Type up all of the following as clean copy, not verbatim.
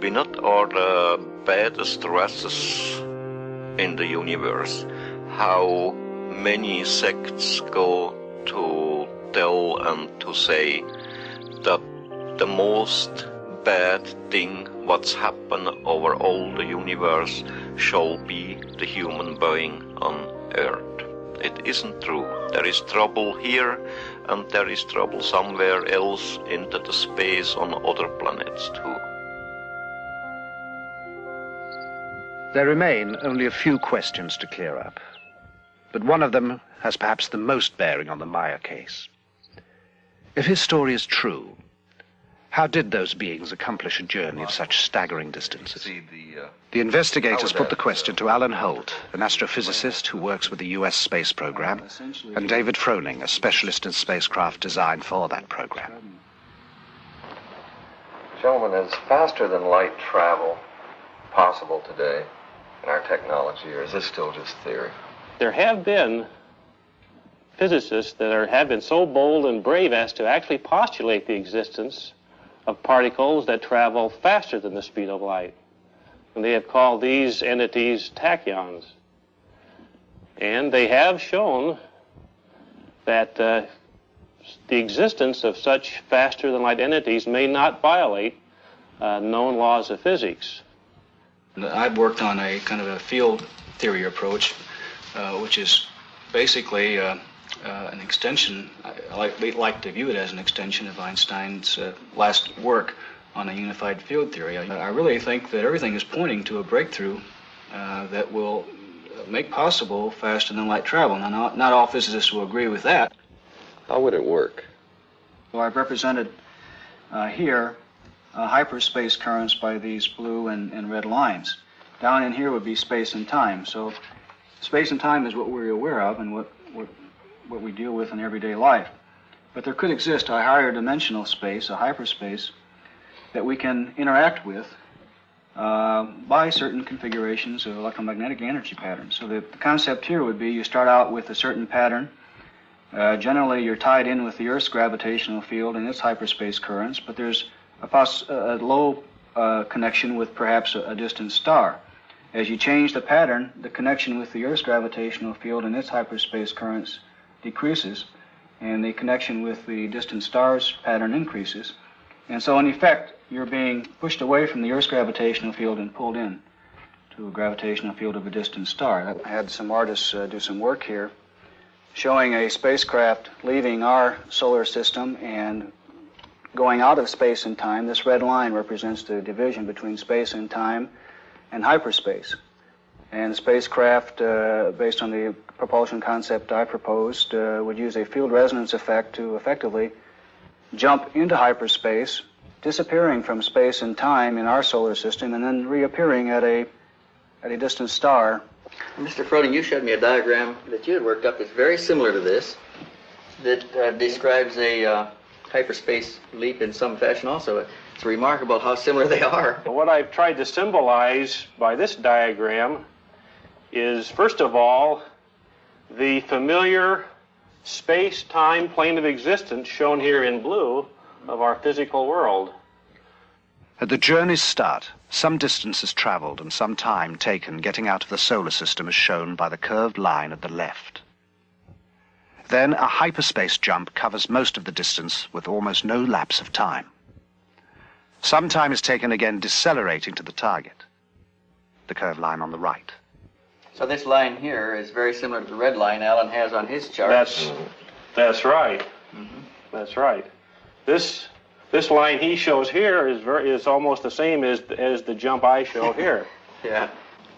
we not are the baddest races in the universe? How many sects go to tell and to say that the most bad thing what's happened over all the universe shall be the human being on Earth. It isn't true. There is trouble here and there is trouble somewhere else into the space on other planets too. There remain only a few questions to clear up, but one of them has perhaps the most bearing on the Meier case. If his story is true, how did those beings accomplish a journey of such staggering distances? The investigators put the question to Alan Holt, an astrophysicist who works with the US space program, and David Froning, a specialist in spacecraft design for that program. Gentlemen, is faster than light travel possible today in our technology, or is this still just theory? There have been physicists that have been so bold and brave as to actually postulate the existence of particles that travel faster than the speed of light. And they have called these entities tachyons. And they have shown that the existence of such faster-than-light entities may not violate known laws of physics. I've worked on a kind of a field theory approach, which is basically an extension. I like to view it as an extension of Einstein's last work on a unified field theory. I really think that everything is pointing to a breakthrough that will make possible faster-than-light travel. Now, not all physicists will agree with that. How would it work? Well, I've represented here hyperspace currents by these blue and red lines. Down in here would be space and time. So space and time is what we're aware of and what we deal with in everyday life. But there could exist a higher dimensional space, a hyperspace, that we can interact with by certain configurations of electromagnetic energy patterns. So the concept here would be you start out with a certain pattern. Generally, you're tied in with the Earth's gravitational field and its hyperspace currents, but there's a low connection with perhaps a distant star. As you change the pattern, the connection with the Earth's gravitational field and its hyperspace currents decreases, and the connection with the distant star's pattern increases. And so, in effect, you're being pushed away from the Earth's gravitational field and pulled in to a gravitational field of a distant star. I had some artists do some work here showing a spacecraft leaving our solar system and going out of space and time. This red line represents the division between space and time and hyperspace. And the spacecraft, based on the propulsion concept I proposed, would use a field resonance effect to effectively jump into hyperspace, disappearing from space and time in our solar system, and then reappearing at a distant star. Mr. Froning, you showed me a diagram that you had worked up that's very similar to this, that describes a hyperspace leap in some fashion also. It's remarkable how similar they are. What I've tried to symbolize by this diagram is, first of all, the familiar space-time plane of existence shown here in blue of our physical world. At the journey's start, some distance is traveled and some time taken getting out of the solar system is shown by the curved line at the left. Then a hyperspace jump covers most of the distance with almost no lapse of time. Some time is taken again decelerating to the target, the curved line on the right. So this line here is very similar to the red line Alan has on his chart. That's right. Mm-hmm. That's right. This line he shows here is almost the same as the jump I show here. Yeah.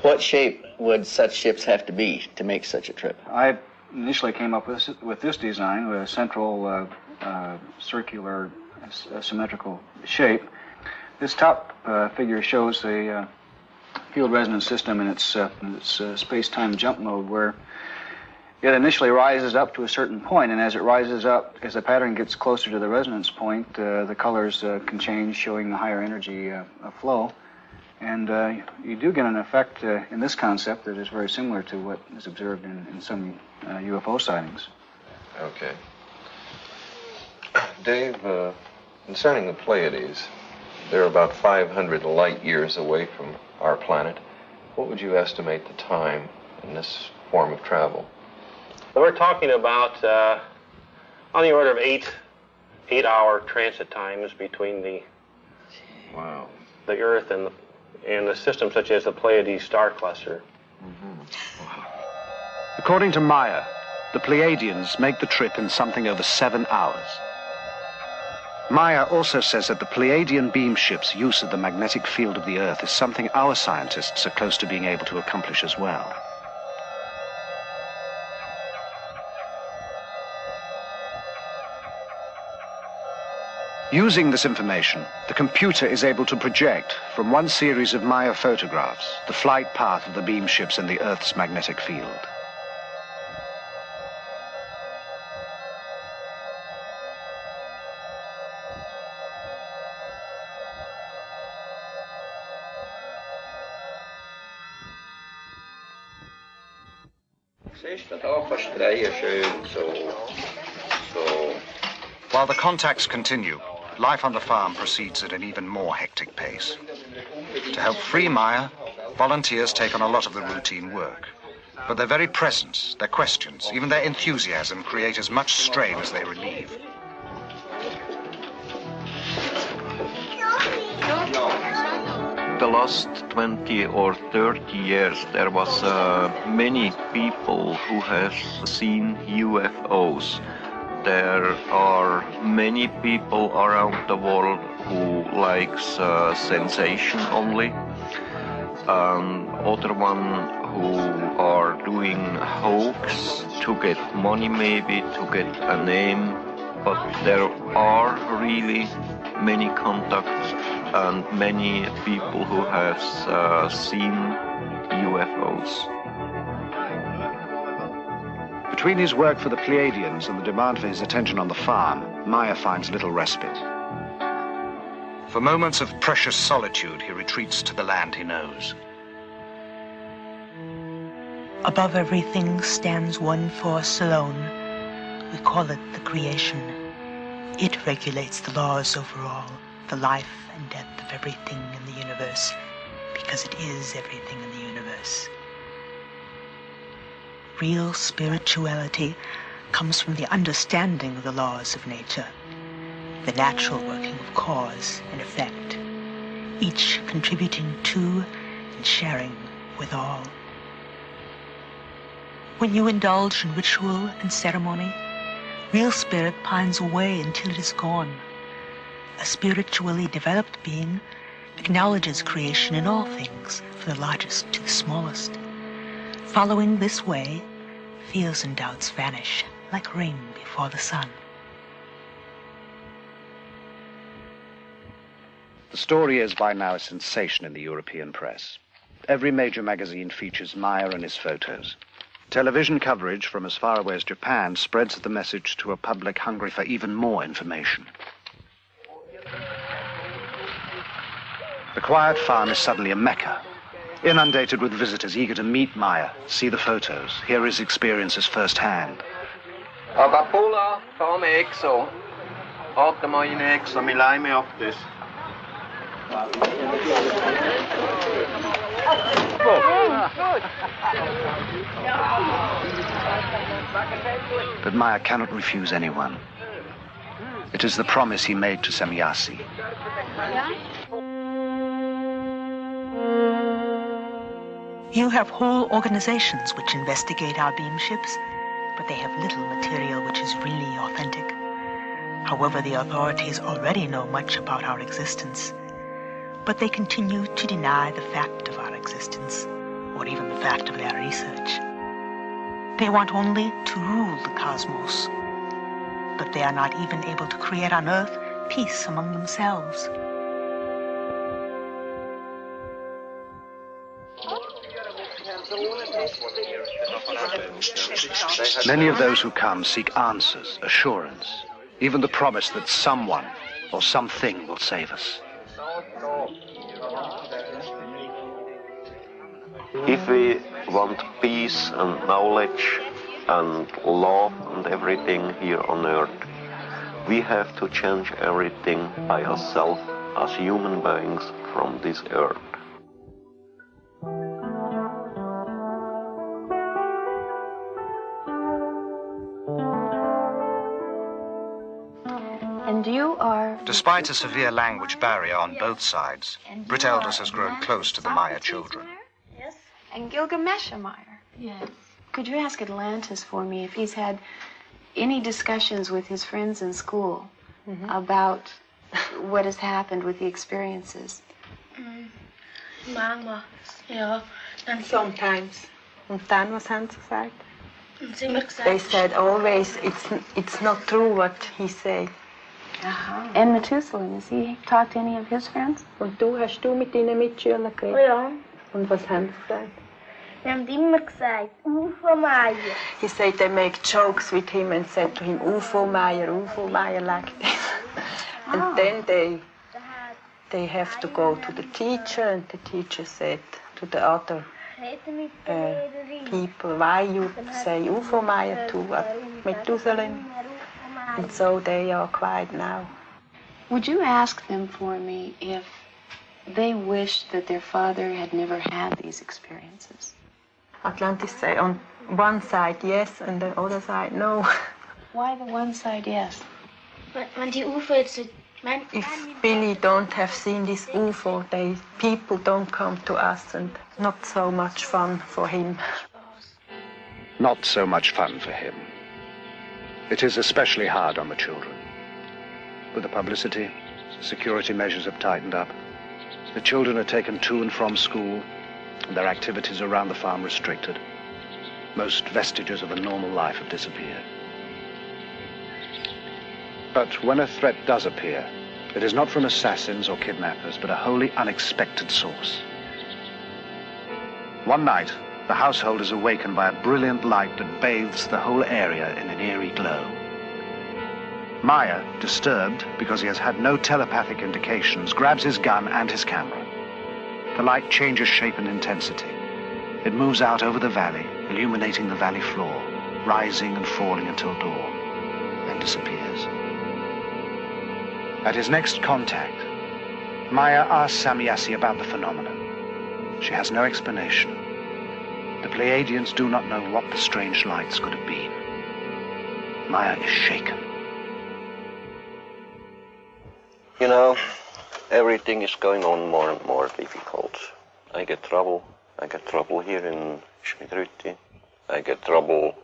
What shape would such ships have to be to make such a trip? I initially came up with this design, with a central circular symmetrical shape. This top figure shows the field resonance system in its space-time jump mode, where it initially rises up to a certain point, and as it rises up, as the pattern gets closer to the resonance point, the colors can change, showing the higher energy flow. And you do get an effect in this concept that is very similar to what is observed in some UFO sightings. Okay. Dave, concerning the Pleiades, They're about 500 light years away from our planet. What would you estimate the time in this form of travel? So we're talking about on the order of eight-hour transit times between the Earth and the system such as the Pleiades star cluster. According to Meier, the Pleiadians make the trip in something over 7 hours. Meier also says that the Pleiadian beam ship's use of the magnetic field of the Earth is something our scientists are close to being able to accomplish as well. Using this information, the computer is able to project from one series of Meier photographs the flight path of the beam ships in the Earth's magnetic field. While the contacts continue, life on the farm proceeds at an even more hectic pace. To help free Meier, volunteers take on a lot of the routine work. But their very presence, their questions, even their enthusiasm create as much strain as they relieve. The last 20 or 30 years there was many people who have seen UFOs. There are many people around the world who likes sensation only, and other one who are doing hoax to get money, maybe to get a name, but there are really many contacts and many people who have seen UFOs. Between his work for the Pleiadians and the demand for his attention on the farm, Meier finds little respite. For moments of precious solitude, he retreats to the land he knows. Above everything stands one force alone. We call it the creation. It regulates the laws over all, the life and death of everything in the universe, because it is everything in the universe. Real spirituality comes from the understanding of the laws of nature, the natural working of cause and effect, each contributing to and sharing with all. When you indulge in ritual and ceremony, real spirit pines away until it is gone. A spiritually developed being acknowledges creation in all things, from the largest to the smallest. Following this way, fears and doubts vanish like rain before the sun. The story is by now a sensation in the European press. Every major magazine features Meier and his photos. Television coverage from as far away as Japan spreads the message to a public hungry for even more information. The quiet farm is suddenly a mecca, inundated with visitors eager to meet Meier, see the photos, hear his experiences firsthand. Agapula, come exo. Ottamo in exo, mi laime optis. But Meier cannot refuse anyone. It is the promise he made to Semjase. You have whole organizations which investigate our beam ships, but they have little material which is really authentic. However, the authorities already know much about our existence, but they continue to deny the fact of our existence, or even the fact of their research. They want only to rule the cosmos, but they are not even able to create on Earth peace among themselves. Many of those who come seek answers, assurance, even the promise that someone or something will save us. If we want peace and knowledge and love and everything here on Earth, we have to change everything by ourselves as human beings from this earth. And you are... Despite a severe language barrier on both sides, Britt Elders has grown close to the Meier children. Yes. And Gilgamesh Meier. Yes. Could you ask Atlantis for me if he's had any discussions with his friends in school about what has happened with the experiences? Mama, ja. Sometimes. Und dann, was haben sie gesagt? Sie haben gesagt, They said always, it's not true what he said. And Methuselah, has he talked to any of his friends? Und hast du mit deinen Mitschülern geredet? ja. Und was haben sie gesagt? Wir haben immer gesagt, UFO Meier. He said they make jokes with him and said to him, UFO Meier like this. And then they have to go to the teacher, and the teacher said to the other people, why you say UFO Meier to Methuselah? And so they are quiet now. Would you ask them for me if they wished that their father had never had these experiences? Atlantis say on one side yes, and the other side no. Why the one side yes? When die UFO jetzt... If Billy don't have seen this UFO, people don't come to us, and not so much fun for him. Not so much fun for him. It is especially hard on the children. With the publicity, security measures have tightened up. The children are taken to and from school, and their activities around the farm restricted. Most vestiges of a normal life have disappeared. But when a threat does appear, it is not from assassins or kidnappers, but a wholly unexpected source. One night, the household is awakened by a brilliant light that bathes the whole area in an eerie glow. Meier, disturbed because he has had no telepathic indications, grabs his gun and his camera. The light changes shape and intensity. It moves out over the valley, illuminating the valley floor, rising and falling until dawn, then disappears. At his next contact, Meier asks Samiassi about the phenomenon. She has no explanation. The Pleiadians do not know what the strange lights could have been. Meier is shaken. You know, everything is going on more and more difficult. I get trouble. I get trouble here in Schmidrütti. I get trouble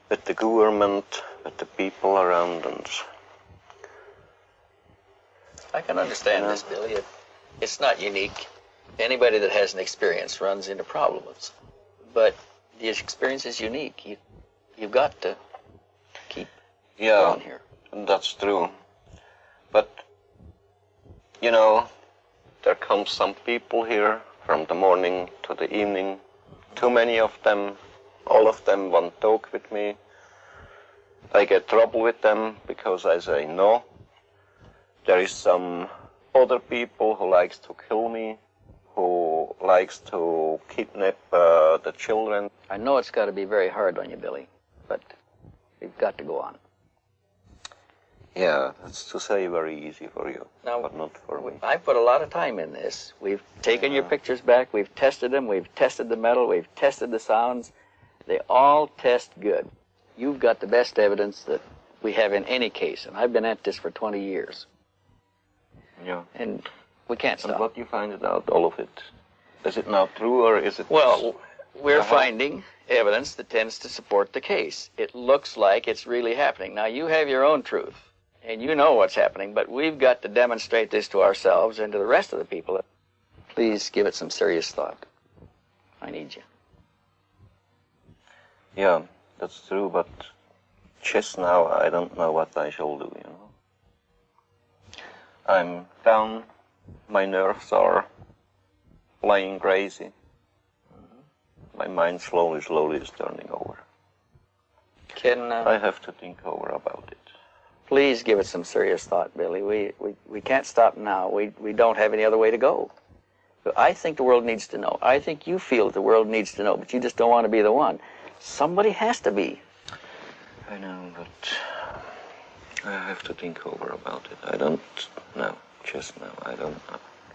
with the government, with the people around, and I can understand this, Billy. It's not unique. Anybody that has an experience runs into problems. But the experience is unique. You've got to keep going here. That's true. But, you know, there come some people here from the morning to the evening. Too many of them. All of them want to talk with me. I get trouble with them because I say no. There is some other people who likes to kill me, who likes to kidnap the children. I know it's got to be very hard on you, Billy, but you've got to go on. Yeah, that's to say very easy for you, Now, but not for me. I put a lot of time in this. We've taken your pictures back, we've tested them, we've tested the metal, we've tested the sounds. They all test good. You've got the best evidence that we have in any case, and I've been at this for 20 years. Yeah. And we can't stop. And what you find it out, all of it? Is it now true, or is it... Well, we're finding evidence that tends to support the case. It looks like it's really happening. Now, you have your own truth, and you know what's happening, but we've got to demonstrate this to ourselves and to the rest of the people. Please give it some serious thought. I need you. Yeah, that's true, but just now I don't know what I shall do, you know. I'm down, my nerves are playing crazy. My mind slowly is turning over. I have to think over about it. Please give it some serious thought, Billy. We can't stop now. We don't have any other way to go. But I think the world needs to know. I think you feel that the world needs to know, but you just don't want to be the one. Somebody has to be. I know, but I have to think over about it. I don't know. just now. I don't know.